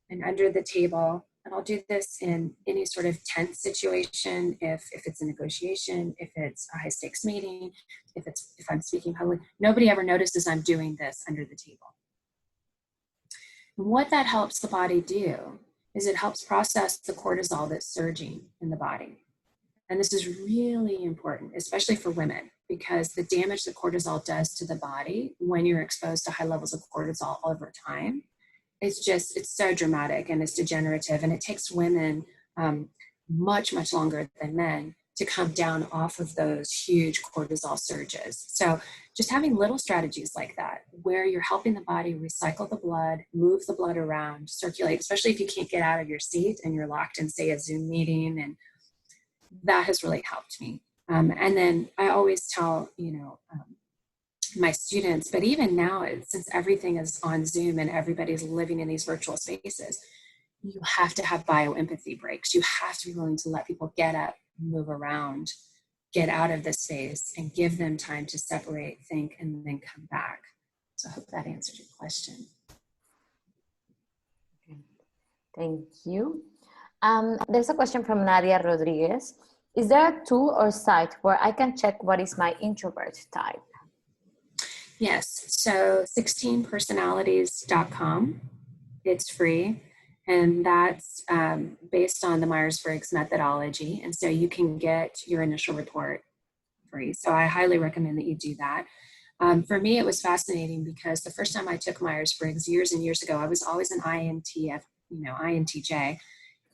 A: and under the table. And I'll do this in any sort of tense situation, if it's a negotiation, if it's a high stakes meeting, if I'm speaking public. Nobody ever notices I'm doing this under the table. And what that helps the body do is it helps process the cortisol that's surging in the body. And this is really important, especially for women, because the damage that cortisol does to the body when you're exposed to high levels of cortisol over time, it's so dramatic and it's degenerative, and it takes women much, much longer than men to come down off of those huge cortisol surges. So just having little strategies like that, where you're helping the body recycle the blood, move the blood around, circulate, especially if you can't get out of your seat and you're locked in, say, a Zoom meeting, and that has really helped me. And then I always tell, my students, but even now, since everything is on Zoom and everybody's living in these virtual spaces, you have to have bioempathy breaks. You have to be willing to let people get up, move around, get out of the space, and give them time to separate, think, and then come back. So I hope that answered your question.
B: Thank you. There's a question from Nadia Rodriguez. Is there a tool or site where I can check what is my introvert type?
A: Yes, so 16personalities.com. It's free, and that's based on the Myers-Briggs methodology. And so you can get your initial report free. So I highly recommend that you do that. For me, it was fascinating because the first time I took Myers-Briggs years and years ago, I was always an INTJ.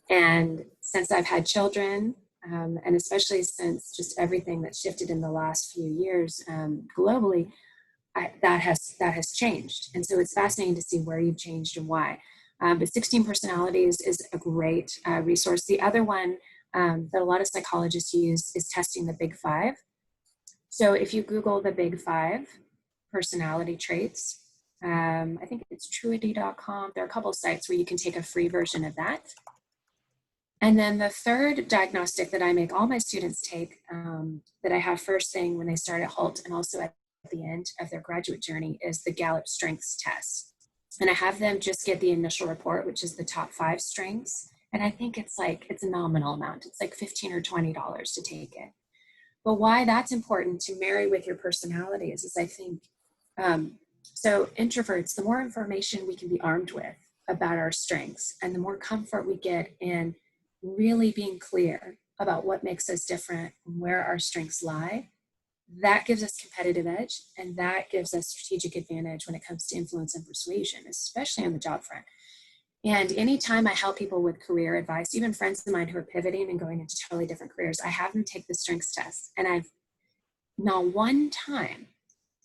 A: And since I've had children, and especially since just everything that's shifted in the last few years globally, that has changed. And so it's fascinating to see where you've changed and why. But 16 Personalities is a great resource. The other one that a lot of psychologists use is testing the Big Five. So if you Google the Big Five personality traits, I think it's truity.com. There are a couple of sites where you can take a free version of that. And then the third diagnostic that I make all my students take, that I have first thing when they start at Holt and also at the end of their graduate journey, is the Gallup Strengths Test. And I have them just get the initial report, which is the top 5 strengths. And I think it's a nominal amount. It's like $15 or $20 to take it. But why that's important to marry with your personalities is, I think, so introverts, the more information we can be armed with about our strengths, and the more comfort we get in really being clear about what makes us different and where our strengths lie, that gives us competitive edge, and that gives us strategic advantage when it comes to influence and persuasion, especially on the job front. And anytime I help people with career advice, even friends of mine who are pivoting and going into totally different careers, I have them take the strengths test. And I've not one time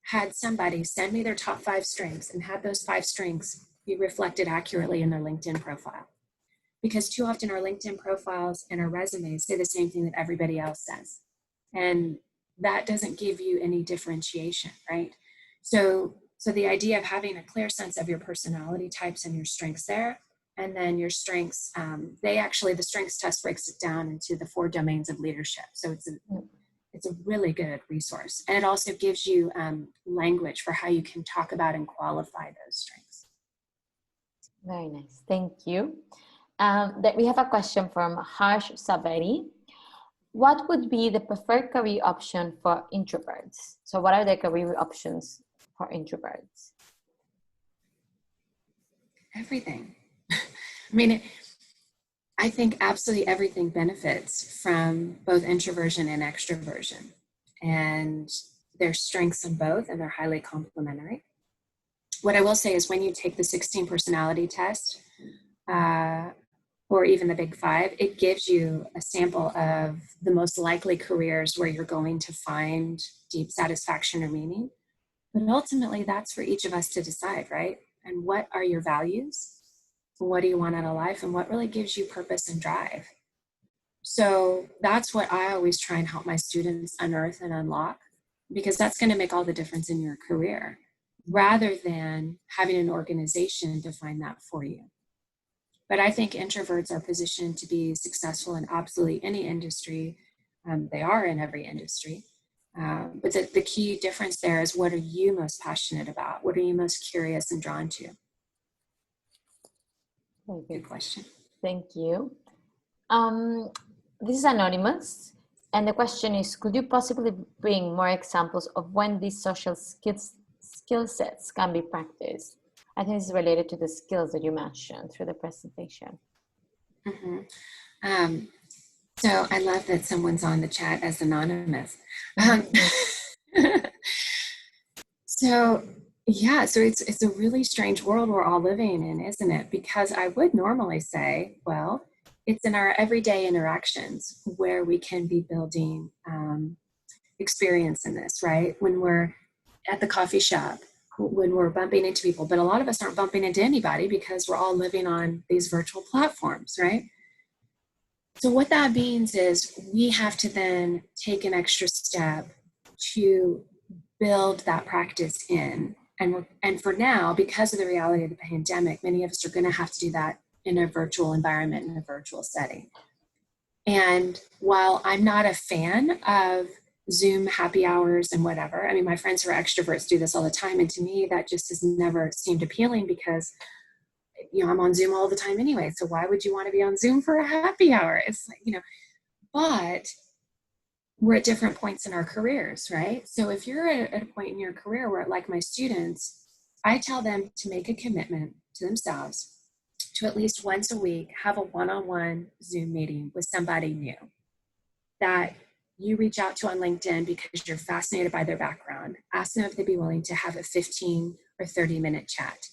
A: had somebody send me their top 5 strengths and have those 5 strengths be reflected accurately in their LinkedIn profile. Because too often our LinkedIn profiles and our resumes say the same thing that everybody else says. And that doesn't give you any differentiation, right? So the idea of having a clear sense of your personality types and your strengths there, and then your strengths, the strengths test breaks it down into the 4 domains of leadership. So it's a really good resource. And it also gives you language for how you can talk about and qualify those strengths.
B: Very nice, thank you. We have a question from Harsh Saveri. What would be the preferred career option for introverts? So what are the career options for introverts?
A: Everything. I mean, I think absolutely everything benefits from both introversion and extroversion. And there's strengths in both, and they're highly complementary. What I will say is, when you take the 16 personality test, or even the Big Five, it gives you a sample of the most likely careers where you're going to find deep satisfaction or meaning. But ultimately, that's for each of us to decide, right? And what are your values? What do you want out of life? And what really gives you purpose and drive? So that's what I always try and help my students unearth and unlock, because that's going to make all the difference in your career, rather than having an organization define that for you. But I think introverts are positioned to be successful in absolutely any industry. They are in every industry. But the key difference there is, what are you most passionate about? What are you most curious and drawn to? Good question.
B: Thank you. This is anonymous. And the question is, could you possibly bring more examples of when these social skill sets can be practiced? I think this is related to the skills that you mentioned through the presentation.
A: Mm-hmm. So I love that someone's on the chat as anonymous. So it's a really strange world we're all living in, isn't it? Because I would normally say, well, it's in our everyday interactions where we can be building experience in this, right? When we're at the coffee shop, when we're bumping into people, but a lot of us aren't bumping into anybody because we're all living on these virtual platforms, right? So what that means is we have to then take an extra step to build that practice in. And for now, because of the reality of the pandemic, many of us are going to have to do that in a virtual environment, in a virtual setting. And while I'm not a fan of Zoom happy hours and whatever, I mean, my friends who are extroverts do this all the time. And to me, that just has never seemed appealing because, you know, I'm on Zoom all the time anyway. So why would you want to be on Zoom for a happy hour? It's like, you know, but we're at different points in our careers, right? So if you're at a point in your career where, like my students, I tell them to make a commitment to themselves to at least once a week have a one-on-one Zoom meeting with somebody new that you reach out to on LinkedIn because you're fascinated by their background. Ask them if they'd be willing to have a 15 or 30-minute chat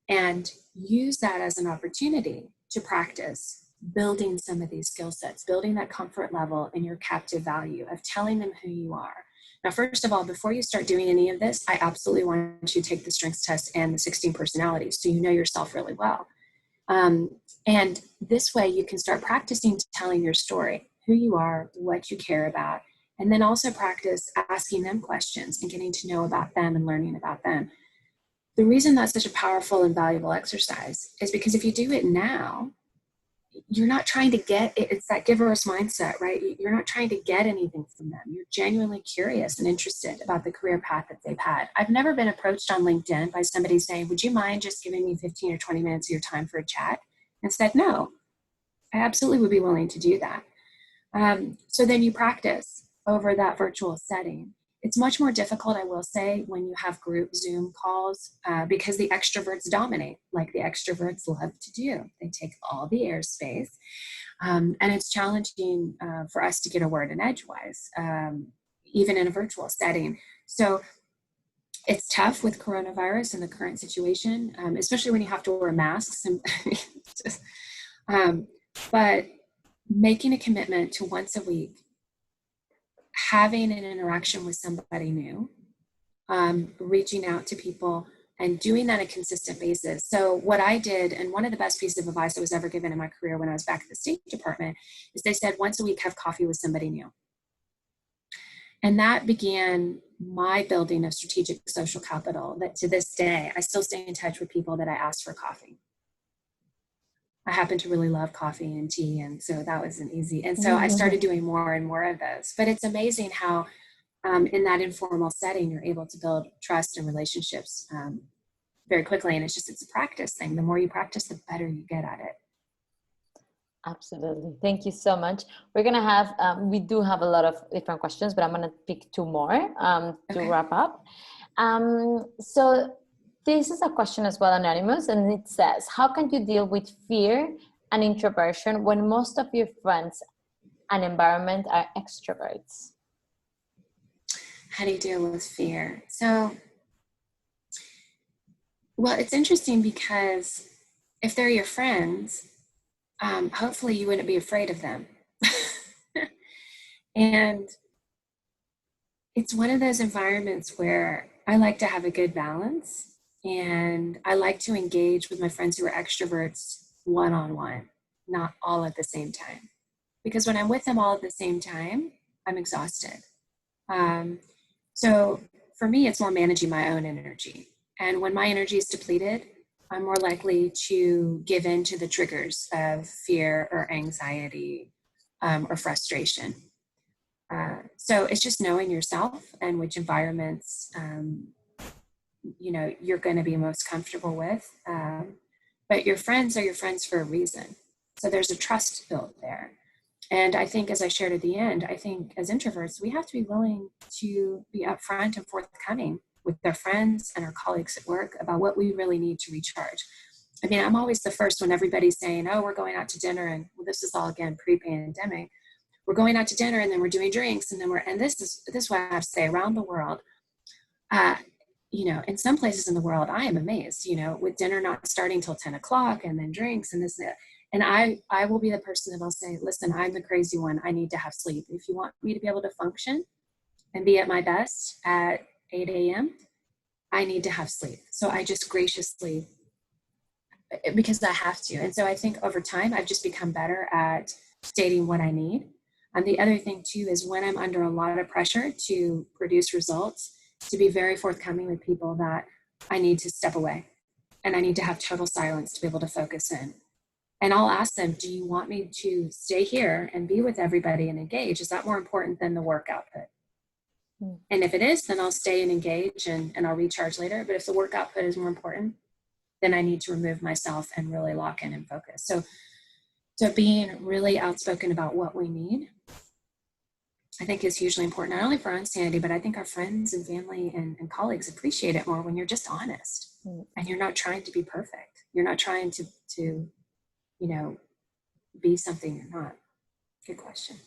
A: and use that as an opportunity to practice building some of these skill sets, building that comfort level in your captive value of telling them who you are. Now, first of all, before you start doing any of this, I absolutely want you to take the strengths test and the 16 personalities so you know yourself really well. And this way you can start practicing telling your story, who you are, what you care about, and then also practice asking them questions and getting to know about them and learning about them. The reason that's such a powerful and valuable exercise is because if you do it now, you're not trying to get, it's that giver's mindset, right? You're not trying to get anything from them. You're genuinely curious and interested about the career path that they've had. I've never been approached on LinkedIn by somebody saying, would you mind just giving me 15 or 20 minutes of your time for a chat? And said, no, I absolutely would be willing to do that. So then you practice over that virtual setting. It's much more difficult, I will say, when you have group Zoom calls because the extroverts dominate, like the extroverts love to do. They take all the airspace. And it's challenging for us to get a word in edgewise, even in a virtual setting. So it's tough with coronavirus and the current situation, especially when you have to wear masks. And just, but making a commitment to once a week having an interaction with somebody new, reaching out to people and doing that on a consistent basis. So what I did, and one of the best pieces of advice I was ever given in my career when I was back at the State Department, is they said once a week have coffee with somebody new. And that began my building of strategic social capital that to this day, I still stay in touch with people that I asked for coffee. I happen to really love coffee and tea. And so that was an easy. And so I started doing more and more of those. But it's amazing how in that informal setting, you're able to build trust and relationships very quickly. And it's a practice thing. The more you practice, the better you get at it.
B: Absolutely. Thank you so much. We're going to have, we do have a lot of different questions, but I'm going to pick two more to wrap up. So this is a question as well, anonymous, and it says, how can you deal with fear and introversion when most of your friends and environment are extroverts?
A: How do you deal with fear? So, well, it's interesting because if they're your friends, hopefully you wouldn't be afraid of them. And it's one of those environments where I like to have a good balance and I like to engage with my friends who are extroverts one-on-one, not all at the same time. Because when I'm with them all at the same time, I'm exhausted. So for me, it's more managing my own energy. And when my energy is depleted, I'm more likely to give in to the triggers of fear or anxiety or frustration. So it's just knowing yourself and which environments, you're going to be most comfortable with. But your friends are your friends for a reason. So there's a trust built there. And I think, as I shared at the end, I think as introverts, we have to be willing to be upfront and forthcoming with our friends and our colleagues at work about what we really need to recharge. I mean, I'm always the first when everybody's saying, oh, we're going out to dinner. And well, this is all, again, pre-pandemic. We're going out to dinner and then we're doing drinks. And then this is what I have to say around the world. In some places in the world, I am amazed, with dinner not starting till 10 o'clock and then drinks and this, And I will be the person that will say, listen, I'm the crazy one. I need to have sleep. If you want me to be able to function and be at my best at 8 a.m., I need to have sleep. So I just graciously, because I have to. And so I think over time, I've just become better at stating what I need. And the other thing too is when I'm under a lot of pressure to produce results, to be very forthcoming with people that I need to step away and I need to have total silence to be able to focus in. And I'll ask them, do you want me to stay here and be with everybody and engage? Is that more important than the work output? And if it is, then I'll stay and engage and I'll recharge later. But if the work output is more important, then I need to remove myself and really lock in and focus. So being really outspoken about what we need, I think is hugely important, not only for our own sanity, but I think our friends and family and colleagues appreciate it more when you're just honest and you're not trying to be perfect. You're not trying to be something you're not. Good question.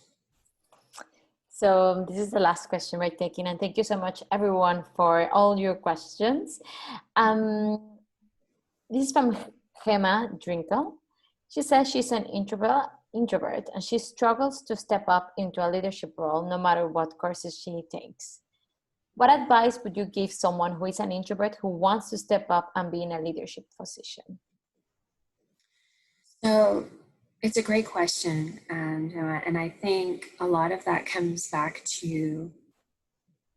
B: So this is the last question we're taking, and thank you so much everyone for all your questions. This is from Gemma Drinkle. She says she's an introvert and she struggles to step up into a leadership role no matter what courses she takes. What advice would you give someone who is an introvert who wants to step up and be in a leadership position?
A: So it's a great question. And I think a lot of that comes back to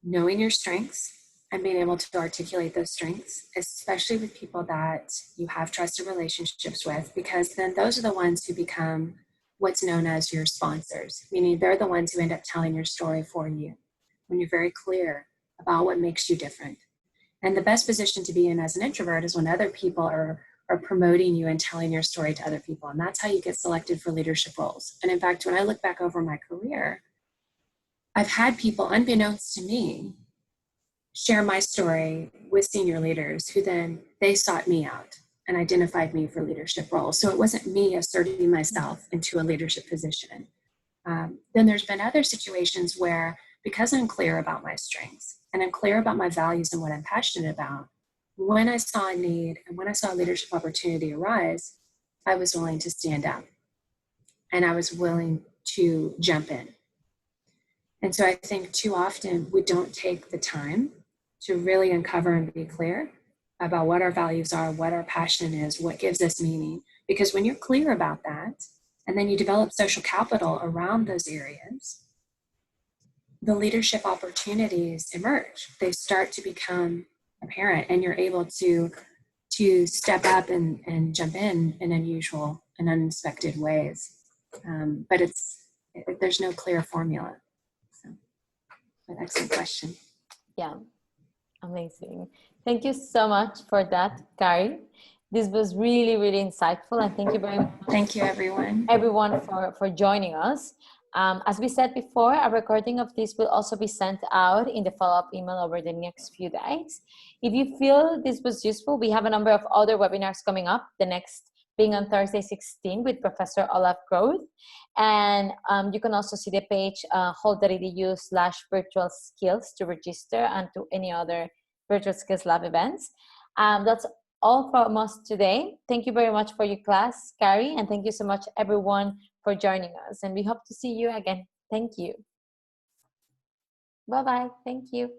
A: knowing your strengths and being able to articulate those strengths, especially with people that you have trusted relationships with, because then those are the ones who become what's known as your sponsors, meaning they're the ones who end up telling your story for you when you're very clear about what makes you different. And the best position to be in as an introvert is when other people are promoting you and telling your story to other people. And that's how you get selected for leadership roles. And in fact, when I look back over my career, I've had people, unbeknownst to me, share my story with senior leaders who then they sought me out and identified me for leadership roles. So it wasn't me asserting myself into a leadership position. Then there's been other situations where, because I'm clear about my strengths and I'm clear about my values and what I'm passionate about, when I saw a need and when I saw a leadership opportunity arise, I was willing to stand up and I was willing to jump in. And so I think too often we don't take the time to really uncover and be clear about what our values are, what our passion is, what gives us meaning. Because when you're clear about that, and then you develop social capital around those areas, the leadership opportunities emerge. They start to become apparent, and you're able to step up and jump in unusual and unexpected ways. But there's no clear formula. So, an excellent question.
B: Yeah, amazing. Thank you so much for that, Kari. This was really, really insightful, and thank you very much.
A: Thank you, everyone.
B: Everyone for joining us. As we said before, a recording of this will also be sent out in the follow-up email over the next few days. If you feel this was useful, we have a number of other webinars coming up, the next being on Thursday 16 with Professor Olaf Groth. And you can also see the page hold.edu/virtual skills to register and to any other Virtual Skills Lab events. That's all from us today. Thank you very much for your class, Kari, and thank you so much everyone for joining us. And we hope to see you again. Thank you. Bye-bye. Thank you.